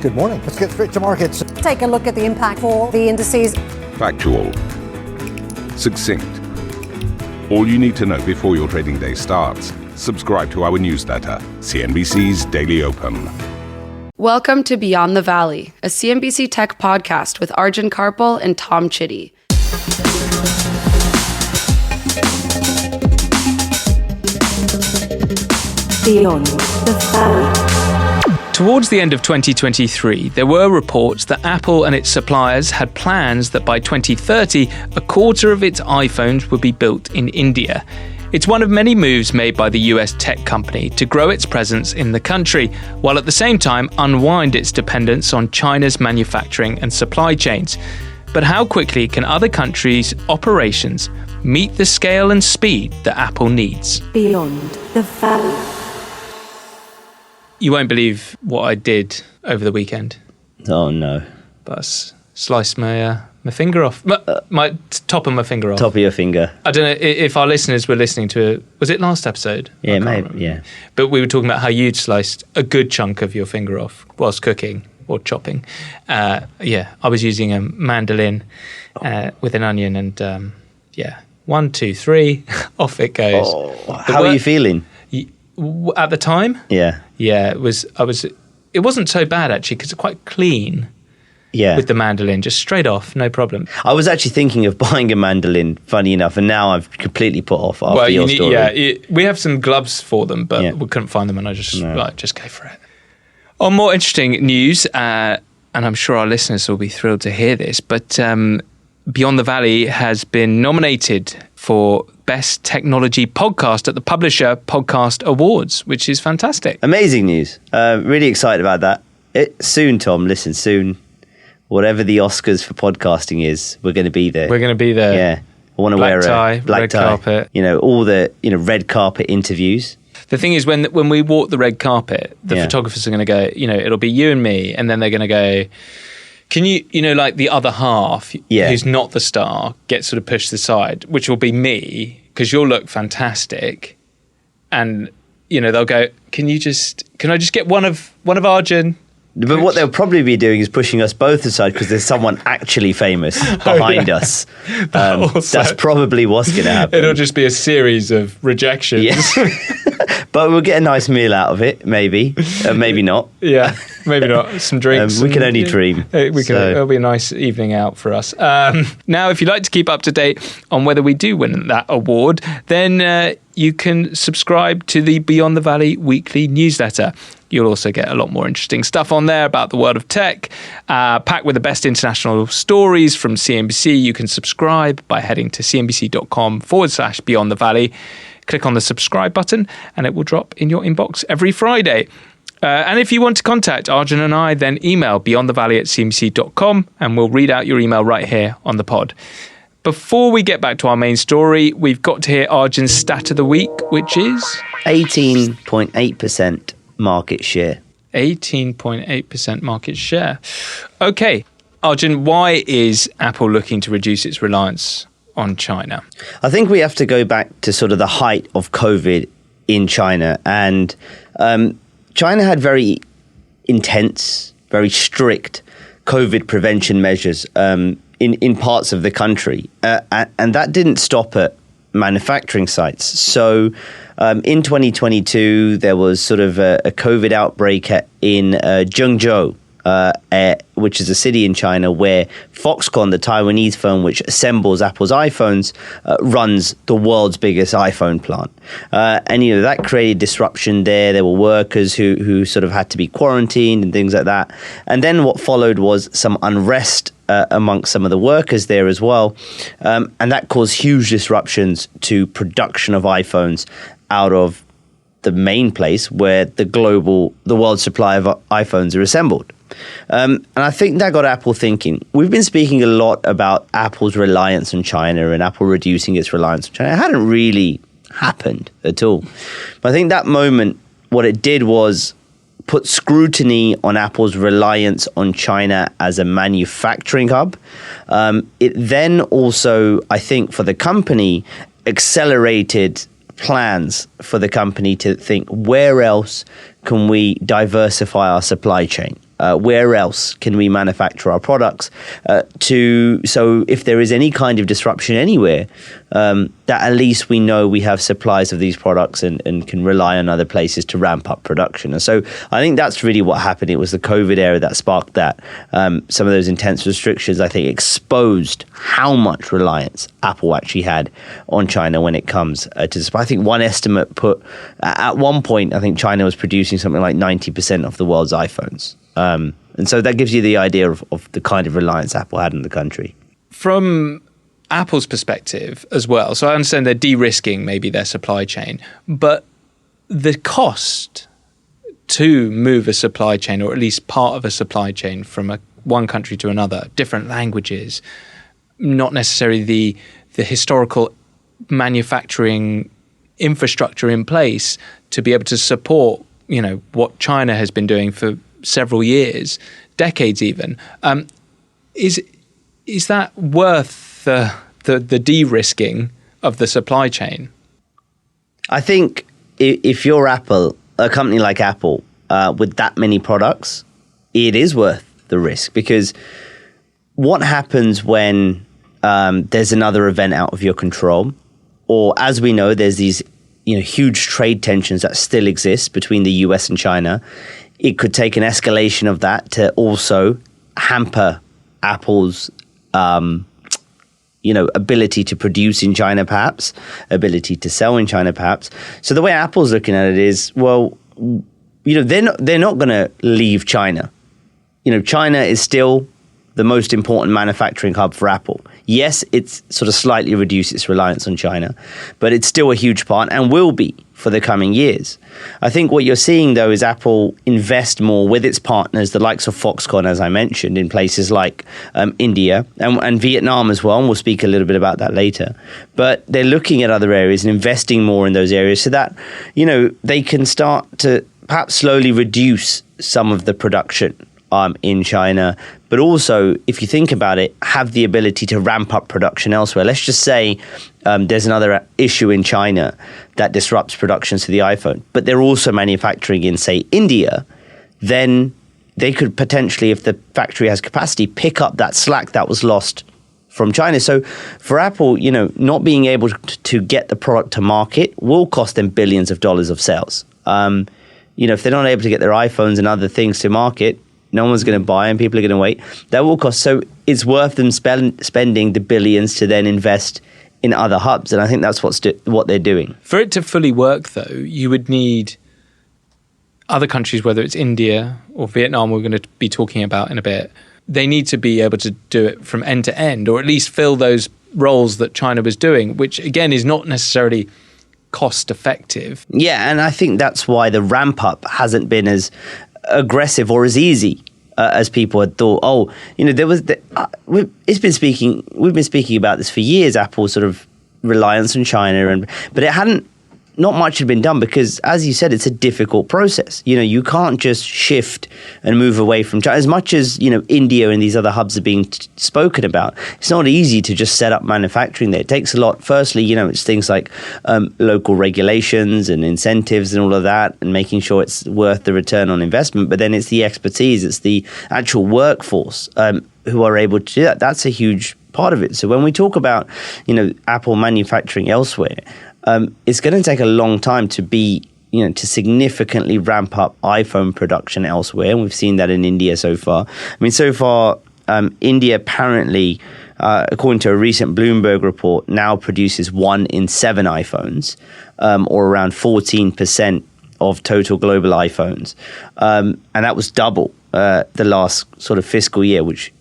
Good morning. Let's get straight to markets. Take a look at the impact for the indices. Factual. Succinct. All you need to know before your trading day starts. Subscribe to our newsletter, CNBC's Daily Open. Welcome to Beyond the Valley, a CNBC tech podcast with Arjun Karpal and Tom Chitty. Beyond the Valley. Towards the end of 2023, there were reports that Apple and its suppliers had plans that by 2030, a quarter of its iPhones would be built in India. It's one of many moves made by the US tech company to grow its presence in the country, while at the same time unwind its dependence on China's manufacturing and supply chains. But how quickly can other countries' operations meet the scale and speed that Apple needs? Beyond the Valley. You won't believe what I did over the weekend. Oh, no. But I sliced my finger off. My top of my finger off. Top of your finger. I don't know if our listeners were listening to it. Was it last episode? Yeah, maybe, yeah. But we were talking about how you'd sliced a good chunk of your finger off whilst cooking or chopping. I was using a mandolin with an onion and, 1, 2, 3, off it goes. Oh, how are you feeling? At the time? Yeah. Yeah, it wasn't so bad actually because it's quite clean. Yeah. With the mandolin, just straight off, no problem. I was actually thinking of buying a mandolin, funny enough, and now I've completely put off after your story. Yeah, we have some gloves for them, but we couldn't find them, and I just go for it. On more interesting news, and I'm sure our listeners will be thrilled to hear this, but Beyond the Valley has been nominated for Best Technology Podcast at the Publisher Podcast Awards, which is fantastic. Amazing news. Really excited about that. Soon, Tom, listen, soon. Whatever the Oscars for podcasting is, we're going to be there. We're going to be there. Yeah. I want to wear a black red tie. Carpet. All the red carpet interviews. The thing is, when we walk the red carpet, the photographers are going to go, it'll be you and me, and then they're going to go, can you, like the other half, who's not the star, get sort of pushed to the side, which will be me, because you'll look fantastic. And, they'll go, can I just get one of Arjun? But what they'll probably be doing is pushing us both aside because there's someone actually famous behind us. That's probably what's going to happen. It'll just be a series of rejections. Yeah. But we'll get a nice meal out of it, maybe. Maybe not. Yeah, maybe not. Some drinks. We can only dream. It'll be a nice evening out for us. Now, if you'd like to keep up to date on whether we do win that award, then you can subscribe to the Beyond the Valley weekly newsletter. You'll also get a lot more interesting stuff on there about the world of tech, packed with the best international stories from CNBC. You can subscribe by heading to cnbc.com/Beyond the Valley. Click on the subscribe button and it will drop in your inbox every Friday. And if you want to contact Arjun and I, then email beyondthevalley@cnbc.com and we'll read out your email right here on the pod. Before we get back to our main story, we've got to hear Arjun's stat of the week, which is 18.8% market share. 18.8% market share. Okay, Arjun, why is Apple looking to reduce its reliance on China? I think we have to go back to sort of the height of COVID in China. And China had very intense, very strict COVID prevention measures in parts of the country. And that didn't stop at manufacturing sites. So in 2022, there was sort of a COVID outbreak in Zhengzhou, which is a city in China where Foxconn, the Taiwanese firm which assembles Apple's iPhones, runs the world's biggest iPhone plant. And that created disruption there. There were workers who sort of had to be quarantined and things like that. And then what followed was some unrest amongst some of the workers there as well. And that caused huge disruptions to production of iPhones out of the main place where the world supply of iPhones are assembled. And I think that got Apple thinking. We've been speaking a lot about Apple's reliance on China and Apple reducing its reliance on China. It hadn't really happened at all. But I think that moment, what it did was put scrutiny on Apple's reliance on China as a manufacturing hub. It then also, I think, for the company, accelerated plans for the company to think, where else can we diversify our supply chain? Where else can we manufacture our products? So if there is any kind of disruption anywhere, that at least we know we have supplies of these products and can rely on other places to ramp up production. And so I think that's really what happened. It was the COVID era that sparked that. Some of those intense restrictions, I think, exposed how much reliance Apple actually had on China when it comes to this. I think one estimate put, at one point, I think China was producing something like 90% of the world's iPhones. And so that gives you the idea of the kind of reliance Apple had in the country. From Apple's perspective as well, so I understand they're de-risking maybe their supply chain, but the cost to move a supply chain, or at least part of a supply chain from one country to another, different languages, not necessarily the historical manufacturing infrastructure in place to be able to support, what China has been doing for several years, decades even. Is that worth the de-risking of the supply chain? I think if you're Apple, a company like Apple, with that many products, it is worth the risk, because what happens when there's another event out of your control, or as we know, there's these huge trade tensions that still exist between the US and China. It could take an escalation of that to also hamper Apple's ability to produce in China, perhaps, ability to sell in China, perhaps. So the way Apple's looking at it is, well, they're not going to leave China. China is still the most important manufacturing hub for Apple. Yes, it's sort of slightly reduced its reliance on China, but it's still a huge part and will be for the coming years. I think what you're seeing, though, is Apple invest more with its partners, the likes of Foxconn, as I mentioned, in places like India and Vietnam as well, and we'll speak a little bit about that later. But they're looking at other areas and investing more in those areas so that, they can start to perhaps slowly reduce some of the production in China, but also, if you think about it, have the ability to ramp up production elsewhere. Let's just say there's another issue in China that disrupts productions to the iPhone, but they're also manufacturing in, say, India, then they could potentially, if the factory has capacity, pick up that slack that was lost from China. So for Apple, not being able to get the product to market will cost them billions of dollars of sales. If they're not able to get their iPhones and other things to market, no one's going to buy and people are going to wait. That will cost. So it's worth them spending the billions to then invest in other hubs. And I think that's what they're doing. For it to fully work, though, you would need other countries, whether it's India or Vietnam, we're going to be talking about in a bit. They need to be able to do it from end to end, or at least fill those roles that China was doing, which, again, is not necessarily cost effective. Yeah, and I think that's why the ramp up hasn't been as aggressive or as easy as people had thought. We've been speaking about this for years, Apple's sort of reliance on China, but not much had been done because, as you said, it's a difficult process. You can't just shift and move away from China. As much as, India and these other hubs are being spoken about, it's not easy to just set up manufacturing there. It takes a lot. Firstly, it's things like local regulations and incentives and all of that, and making sure it's worth the return on investment. But then it's the expertise, it's the actual workforce who are able to do that. That's a huge part of it. So when we talk about, Apple manufacturing elsewhere, it's going to take a long time to to significantly ramp up iPhone production elsewhere. And we've seen that in India so far. India apparently, according to a recent Bloomberg report, now produces 1 in 7 iPhones, or around 14% of total global iPhones. And that was double the last sort of fiscal year, which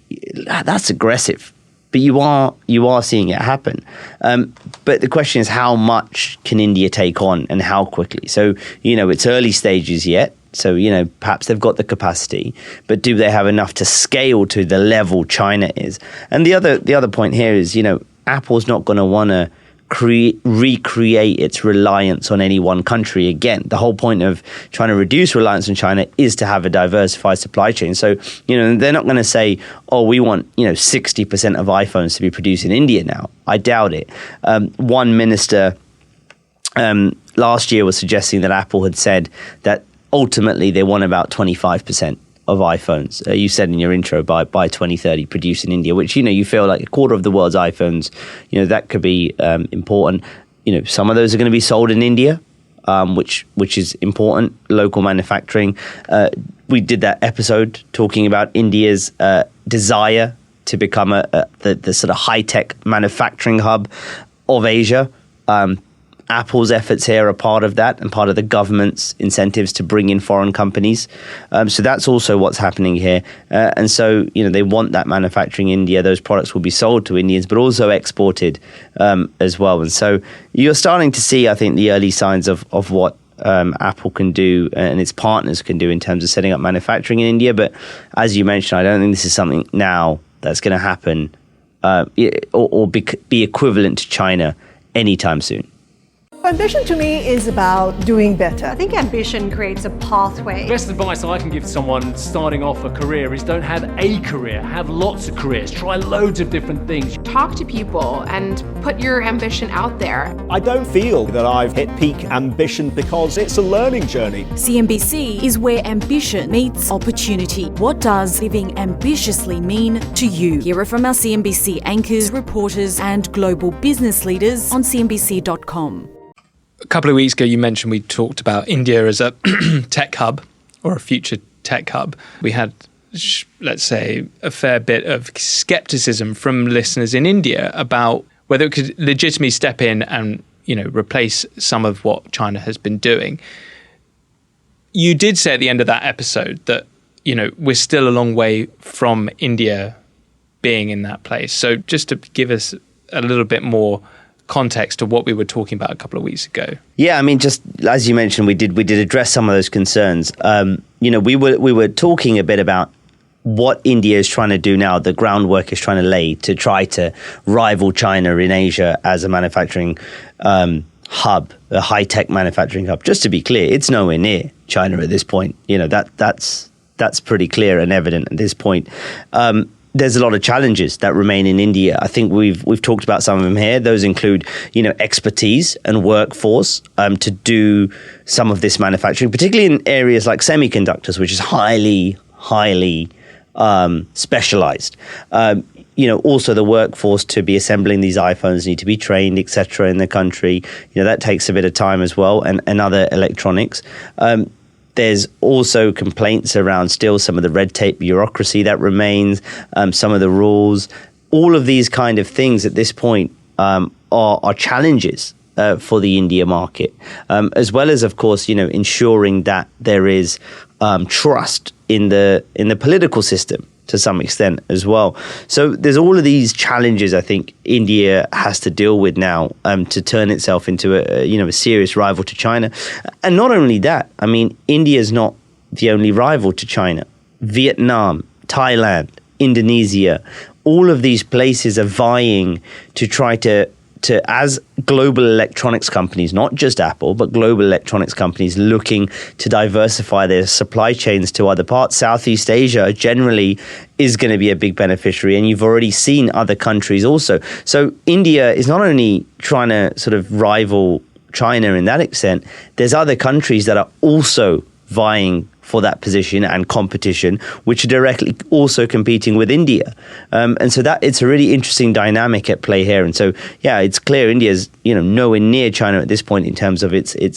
that's aggressive. But you are seeing it happen. But the question is, how much can India take on and how quickly? So, it's early stages yet. So, perhaps they've got the capacity, but do they have enough to scale to the level China is? And the other point here is, Apple's not going to want to recreate its reliance on any one country again. The whole point of trying to reduce reliance on China is to have a diversified supply chain. So, they're not going to say, oh, we want, 60% of iPhones to be produced in India now. I doubt it. One minister last year was suggesting that Apple had said that ultimately they want about 25% iPhones. You said in your intro by 2030 produced in India, which, you feel like a quarter of the world's iPhones, that could be important. Some of those are going to be sold in India, which is important. Local manufacturing. We did that episode talking about India's desire to become the sort of high-tech manufacturing hub of Asia. Apple's efforts here are part of that and part of the government's incentives to bring in foreign companies. So that's also what's happening here. And so, they want that manufacturing in India. Those products will be sold to Indians, but also exported as well. And so you're starting to see, I think, the early signs of what Apple can do and its partners can do in terms of setting up manufacturing in India. But as you mentioned, I don't think this is something now that's going to happen or be equivalent to China anytime soon. Ambition to me is about doing better. I think ambition creates a pathway. The best advice I can give to someone starting off a career is don't have a career, have lots of careers, try loads of different things. Talk to people and put your ambition out there. I don't feel that I've hit peak ambition because it's a learning journey. CNBC is where ambition meets opportunity. What does living ambitiously mean to you? Hear it from our CNBC anchors, reporters, and global business leaders on CNBC.com. A couple of weeks ago, you mentioned we talked about India as a tech hub or a future tech hub. We had, let's say, a fair bit of skepticism from listeners in India about whether it could legitimately step in and, replace some of what China has been doing. You did say at the end of that episode that, we're still a long way from India being in that place. So just to give us a little bit more context to what we were talking about a couple of weeks ago. Yeah, I mean, just as you mentioned, we did address some of those concerns. We were talking a bit about what India is trying to do now, the groundwork is trying to lay to try to rival China in Asia as a manufacturing hub, a high-tech manufacturing hub. Just to be clear, it's nowhere near China at this point. That's pretty clear and evident at this point. There's a lot of challenges that remain in India. I think we've talked about some of them here. Those include, expertise and workforce to do some of this manufacturing, particularly in areas like semiconductors, which is highly specialized. Also the workforce to be assembling these iPhones need to be trained, etc. in the country. That takes a bit of time as well, and other electronics. There's also complaints around still some of the red tape bureaucracy that remains, some of the rules. All of these kind of things at this point are challenges for the India market, as well as, of course, ensuring that there is trust in the political system to some extent as well. So there's all of these challenges I think India has to deal with now to turn itself into a serious rival to China. And not only that, I mean, India is not the only rival to China. Vietnam, Thailand, Indonesia, all of these places are vying to try to as global electronics companies, not just Apple, but global electronics companies looking to diversify their supply chains to other parts. Southeast Asia generally is going to be a big beneficiary, and you've already seen other countries also. So India is not only trying to sort of rival China in that extent, there's other countries that are also vying for that position and competition, which are directly also competing with India. And so that it's a really interesting dynamic at play here. And so, yeah, it's clear India's, nowhere near China at this point in terms of its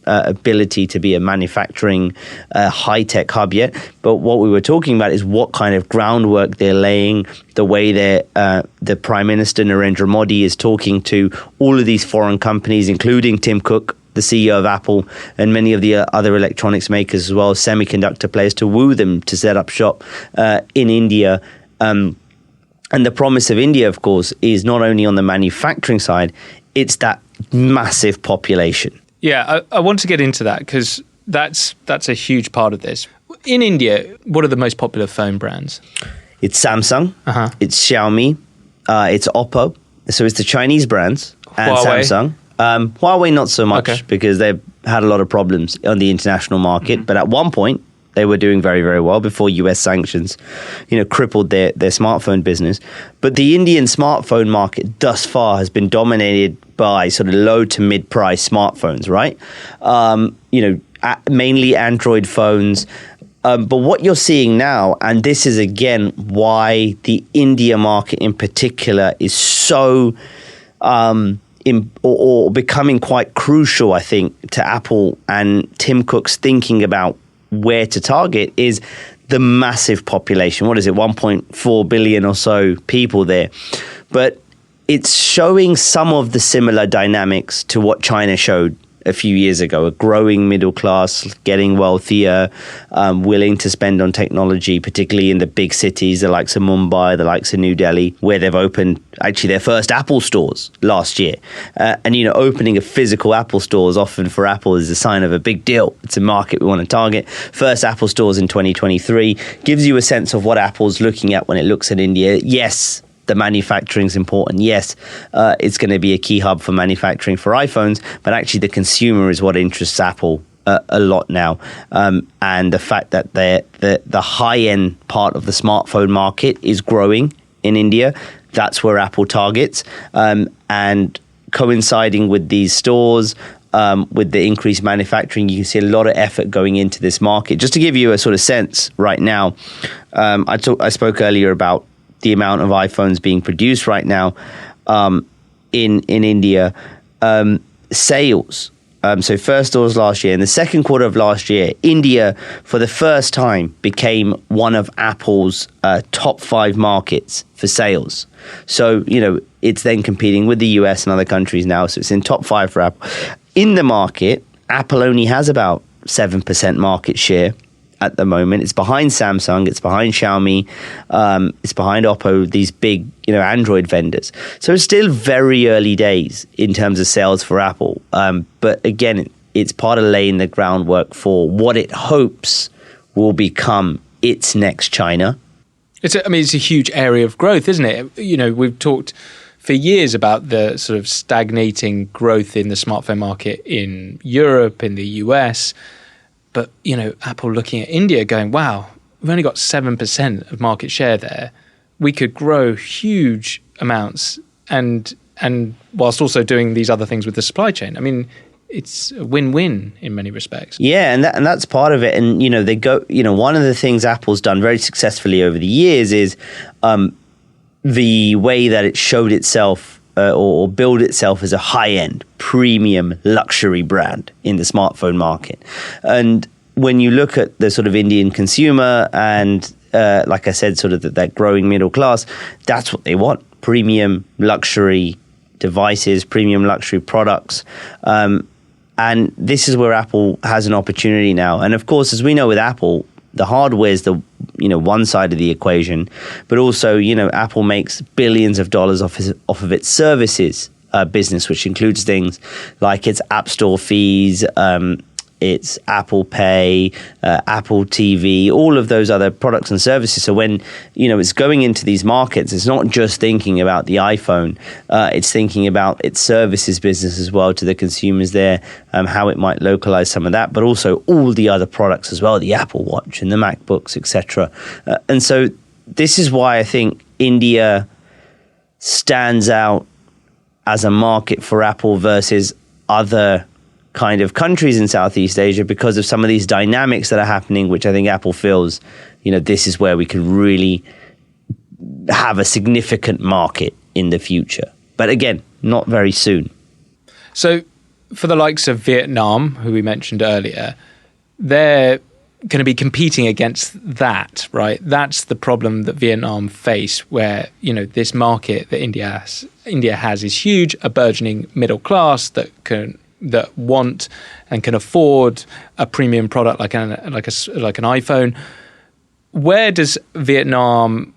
ability to be a manufacturing high-tech hub yet. But what we were talking about is what kind of groundwork they're laying, the way the Prime Minister Narendra Modi is talking to all of these foreign companies, including Tim Cook, the CEO of Apple, and many of the other electronics makers as well, semiconductor players, to woo them to set up shop in India. And the promise of India, of course, is not only on the manufacturing side, it's that massive population. Yeah, I want to get into that because that's a huge part of this. In India, what are the most popular phone brands? It's Samsung, it's Xiaomi, it's Oppo. So it's the Chinese brands and Huawei. Samsung. Huawei not so much because they've had a lot of problems on the international market. But at one point, they were doing very, very well before US sanctions, crippled their smartphone business. But the Indian smartphone market thus far has been dominated by sort of low to mid-price smartphones, right? Mainly Android phones. But what you're seeing now, and this is again why the India market in particular is so or becoming quite crucial, I think, to Apple and Tim Cook's thinking about where to target, is the massive population. What is it, 1.4 billion or so people there? But it's showing some of the similar dynamics to what China showed a few years ago, a growing middle class, getting wealthier, willing to spend on technology, particularly in the big cities, the likes of Mumbai, the likes of New Delhi, where they've opened actually their first Apple stores last year. And, opening a physical Apple stores often for Apple is a sign of a big deal. It's a market we want to target. First Apple stores in 2023 gives you a sense of what Apple's looking at when it looks at India. Yes, the manufacturing is important. Yes, it's going to be a key hub for manufacturing for iPhones, but actually the consumer is what interests Apple a lot now. And the fact that the high-end part of the smartphone market is growing in India, that's where Apple targets. And coinciding with these stores, with the increased manufacturing, you can see a lot of effort going into this market. Just to give you a sort of sense right now, I spoke earlier about the amount of iPhones being produced right now in India. Sales. So first stores last year. In the second quarter of last year, India, for the first time, became one of Apple's top 5 markets for sales. So, it's then competing with the US and other countries now. So it's in top 5 for Apple. In the market, Apple only has about 7% market share at the moment. It's behind Samsung, it's behind Xiaomi, it's behind Oppo, these big, Android vendors. So it's still very early days in terms of sales for Apple. But again, it's part of laying the groundwork for what it hopes will become its next China. It's a huge area of growth, isn't it? We've talked for years about the sort of stagnating growth in the smartphone market in Europe, in the US. But, Apple looking at India going, wow, we've only got 7% of market share there. We could grow huge amounts and whilst also doing these other things with the supply chain. I mean, it's a win-win in many respects. Yeah, and that's part of it. And, they go, one of the things Apple's done very successfully over the years is the way that it showed itself or build itself as a high-end, premium, luxury brand in the smartphone market. And when you look at the sort of Indian consumer and, like I said, sort of that growing middle class, that's what they want. Premium, luxury devices, premium luxury products. And this is where Apple has an opportunity now. And of course, as we know with Apple, the hardware is the one side of the equation, but also Apple makes billions of dollars off of its services business, which includes things like its App Store fees, its Apple Pay, Apple TV, all of those other products and services. So when it's going into these markets, it's not just thinking about the iPhone, it's thinking about its services business as well to the consumers there, how it might localize some of that, but also all the other products as well, the Apple Watch and the MacBooks, etc. And so this is why I think India stands out as a market for Apple versus other kind of countries in Southeast Asia, because of some of these dynamics that are happening, which I think Apple feels, this is where we could really have a significant market in the future. But again, not very soon. So for the likes of Vietnam, who we mentioned earlier, they're going to be competing against that, right? That's the problem that Vietnam face, where, this market that India has is huge, a burgeoning middle class that want and can afford a premium product like an iPhone.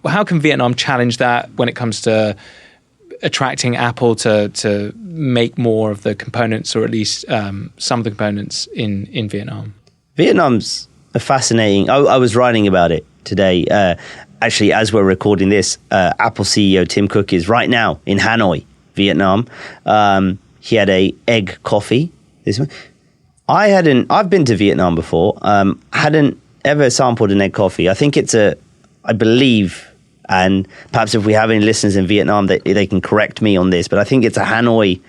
How can Vietnam challenge that when it comes to attracting Apple to make more of the components, or at least some of the components in Vietnam? Vietnam's a fascinating. I was writing about it today. Actually, as we're recording this, Apple CEO Tim Cook is right now in Hanoi, Vietnam. He had a egg coffee. I've been to Vietnam before. Hadn't ever sampled an egg coffee. I think I believe, and perhaps if we have any listeners in Vietnam, they can correct me on this, but I think it's a Hanoi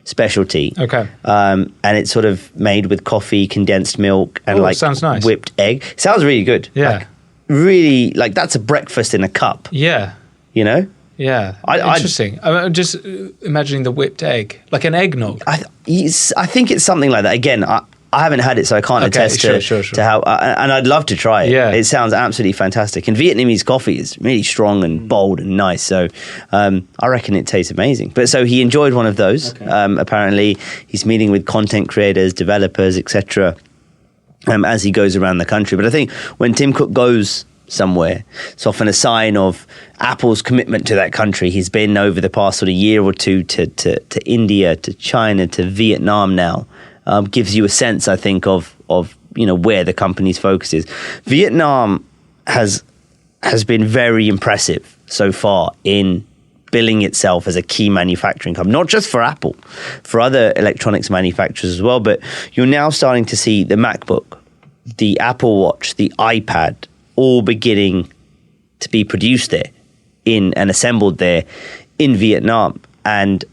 specialty. Okay. And it's sort of made with coffee, condensed milk, and sounds nice. whipped egg. Sounds really good. Yeah. Like, really, like that's a breakfast in a cup. Yeah. You know? Yeah. Interesting. I'm just imagining the whipped egg, like an eggnog. I think it's something like that. Again, I haven't had it, so I can't attest to how. And I'd love to try it. Yeah. It sounds absolutely fantastic. And Vietnamese coffee is really strong and bold and nice. So I reckon it tastes amazing. But so he enjoyed one of those. Okay. Apparently, he's meeting with content creators, developers, etc. As he goes around the country. But I think when Tim Cook goes somewhere, it's often a sign of Apple's commitment to that country. He's been over the past sort of year or two to India, to China, to Vietnam now. Gives you a sense, I think, of where the company's focus is. Vietnam has been very impressive so far in billing itself as a key manufacturing company, not just for Apple, for other electronics manufacturers as well. But you're now starting to see the MacBook, the Apple Watch, the iPad, all beginning to be produced there and assembled there in Vietnam. And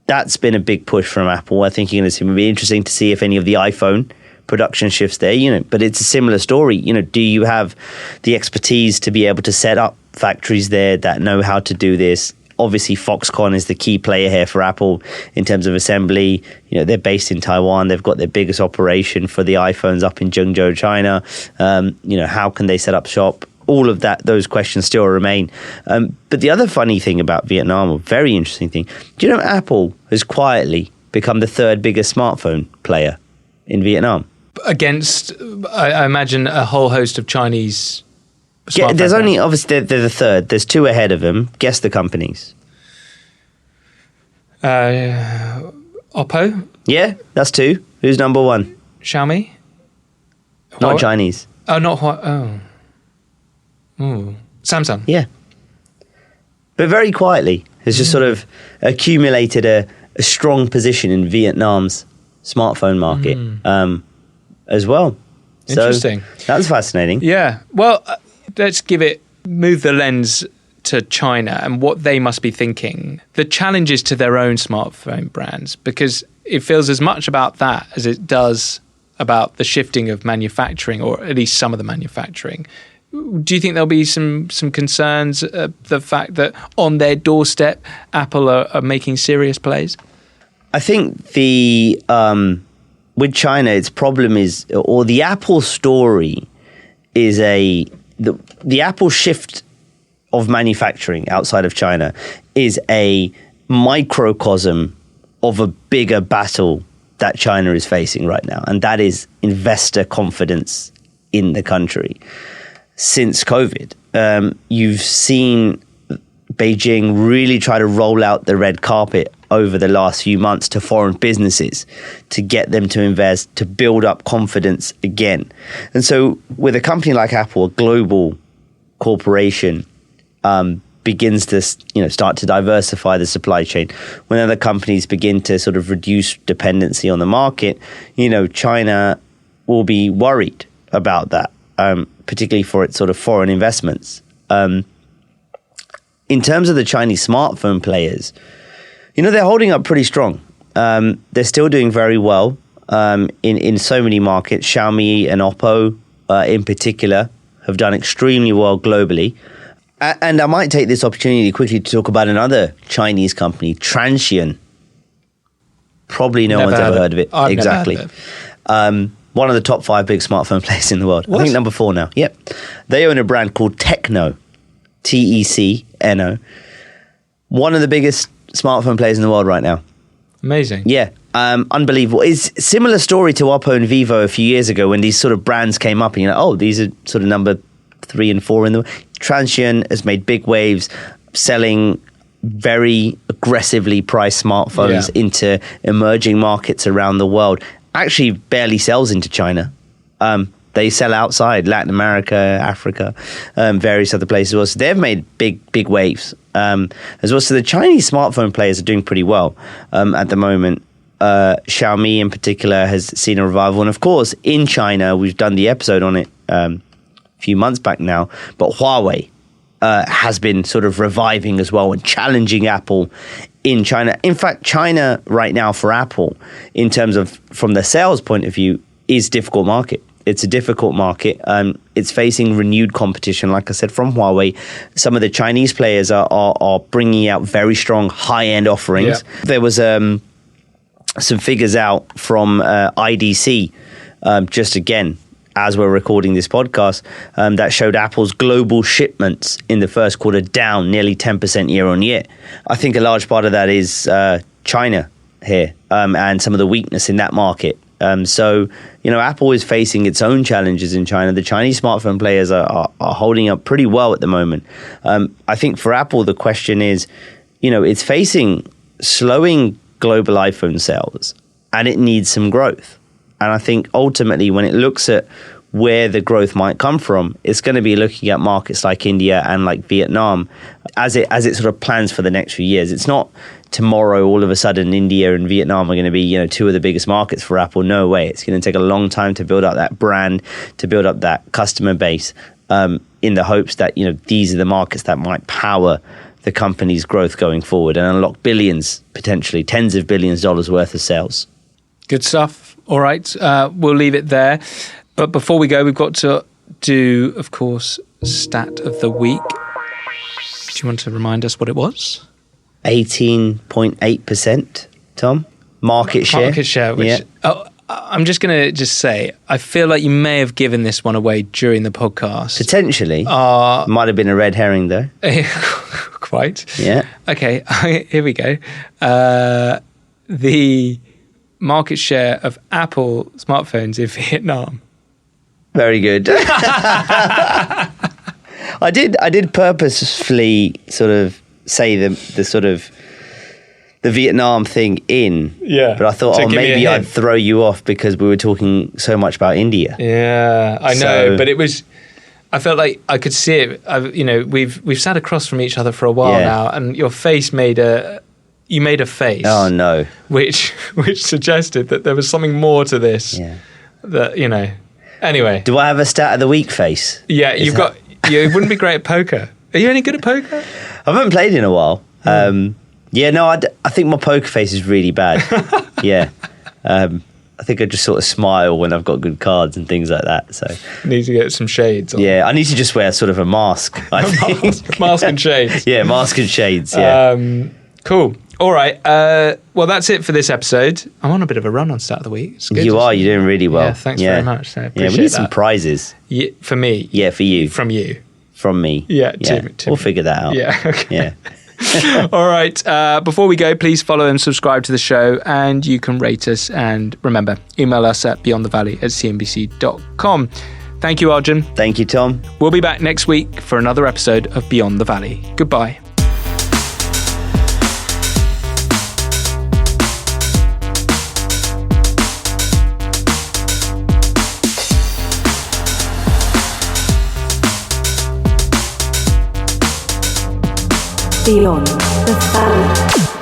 that's been a big push from Apple. I think it will be interesting to see if any of the iPhone production shifts there, but it's a similar story. Do you have the expertise to be able to set up factories there that know how to do this? Obviously, Foxconn is the key player here for Apple in terms of assembly. They're based in Taiwan. They've got their biggest operation for the iPhones up in Zhengzhou, China. How can they set up shop? All of that, those questions still remain. But the other funny thing about Vietnam, or very interesting thing, do you know Apple has quietly become the third biggest smartphone player in Vietnam? Against, I imagine, a whole host of Chinese smartphone there's only, brands. obviously, they're the third. There's two ahead of them. Guess the companies. Oppo? Yeah, that's two. Who's number one? Xiaomi? Not Chinese. Oh, not Huawei. Oh. Samsung. Yeah. But very quietly has just sort of accumulated a strong position in Vietnam's smartphone market as well. Interesting. So that's fascinating. Yeah. Well, let's move the lens to China and what they must be thinking. The challenges to their own smartphone brands, because it feels as much about that as it does about the shifting of manufacturing, or at least some of the manufacturing. Do you think there'll be some concerns, the fact that on their doorstep, Apple are making serious plays? I think with China, its problem is, or the Apple story is the Apple shift of manufacturing outside of China is a microcosm of a bigger battle that China is facing right now, and that is investor confidence in the country. Since COVID, you've seen Beijing really try to roll out the red carpet over the last few months to foreign businesses to get them to invest, to build up confidence again. And so with a company like Apple, a global corporation, begins to start to diversify the supply chain, when other companies begin to sort of reduce dependency on the market, China will be worried about that. Particularly for its sort of foreign investments. In terms of the Chinese smartphone players, they're holding up pretty strong. They're still doing very well in so many markets. Xiaomi and Oppo in particular have done extremely well globally. And I might take this opportunity quickly to talk about another Chinese company, Transsion. Probably no one's ever heard of it. I've exactly. never heard of it. One of the top 5 big smartphone players in the world. What? I think number 4 now. Yep. They own a brand called Tecno. Tecno. One of the biggest smartphone players in the world right now. Amazing. Yeah. Unbelievable. It's a similar story to Oppo and Vivo a few years ago when these sort of brands came up and you're like, oh, these are sort of number 3 and 4 in the world. Transsion has made big waves selling very aggressively priced smartphones into emerging markets around the world. Actually barely sells into China. They sell outside Latin America, Africa, various other places as well. So they've made big waves as well. So the Chinese smartphone players are doing pretty well at the moment. Xiaomi in particular has seen a revival. And of course, in China, we've done the episode on it a few months back now, but Huawei has been sort of reviving as well and challenging Apple in China. In fact, China right now for Apple, in terms of from the sales point of view, is a difficult market. It's a difficult market. It's facing renewed competition, like I said, from Huawei. Some of the Chinese players are bringing out very strong high-end offerings. Yeah. There was some figures out from IDC, just again, as we're recording this podcast, that showed Apple's global shipments in the first quarter down nearly 10% year on year. I think a large part of that is China here and some of the weakness in that market. So, Apple is facing its own challenges in China. The Chinese smartphone players are holding up pretty well at the moment. I think for Apple, the question is, it's facing slowing global iPhone sales and it needs some growth. And I think ultimately when it looks at where the growth might come from, it's going to be looking at markets like India and like Vietnam as it sort of plans for the next few years. It's not tomorrow all of a sudden India and Vietnam are going to be two of the biggest markets for Apple. No way. It's going to take a long time to build up that brand, to build up that customer base, in the hopes that these are the markets that might power the company's growth going forward and unlock billions, potentially tens of billions dollars worth of sales. Good stuff. All right, we'll leave it there. But before we go, we've got to do, of course, stat of the week. Do you want to remind us what it was? 18.8%, Tom. Market share. Market share, which I'm just going to say, I feel like you may have given this one away during the podcast. Potentially. Might have been a red herring, though. Quite. Yeah. Okay, here we go. The market share of Apple smartphones in Vietnam. Very good. I did purposefully sort of say the sort of the Vietnam thing in. Yeah. But I thought, maybe I'd throw you off because we were talking so much about India. Yeah, I know. But it was, I felt like I could see it. We've sat across from each other for a while now, and your face made a face. Oh no. Which suggested that there was something more to this. Yeah. That, Anyway. Do I have a stat of the week face? Yeah, you wouldn't be great at poker. Are you any good at poker? I haven't played in a while. I think my poker face is really bad. Yeah. I think I just sort of smile when I've got good cards and things like that. So need to get some shades on. Yeah, I need to just wear sort of a mask, I think. Mask and shades. Yeah, mask and shades, yeah. Cool. All right. Well, that's it for this episode. I'm on a bit of a run on Stat of the Week. It's good. You're doing really well. Yeah, thanks very much. I appreciate we need some prizes. Yeah, for me. Yeah, for you. From you. From me. Yeah, Tim. We'll figure that out. Yeah, okay. Yeah. All right. Before we go, please follow and subscribe to the show, and you can rate us. And remember, email us at beyondthevalley@cnbc.com. Thank you, Arjun. Thank you, Tom. We'll be back next week for another episode of Beyond the Valley. Goodbye. Beyond the Valley.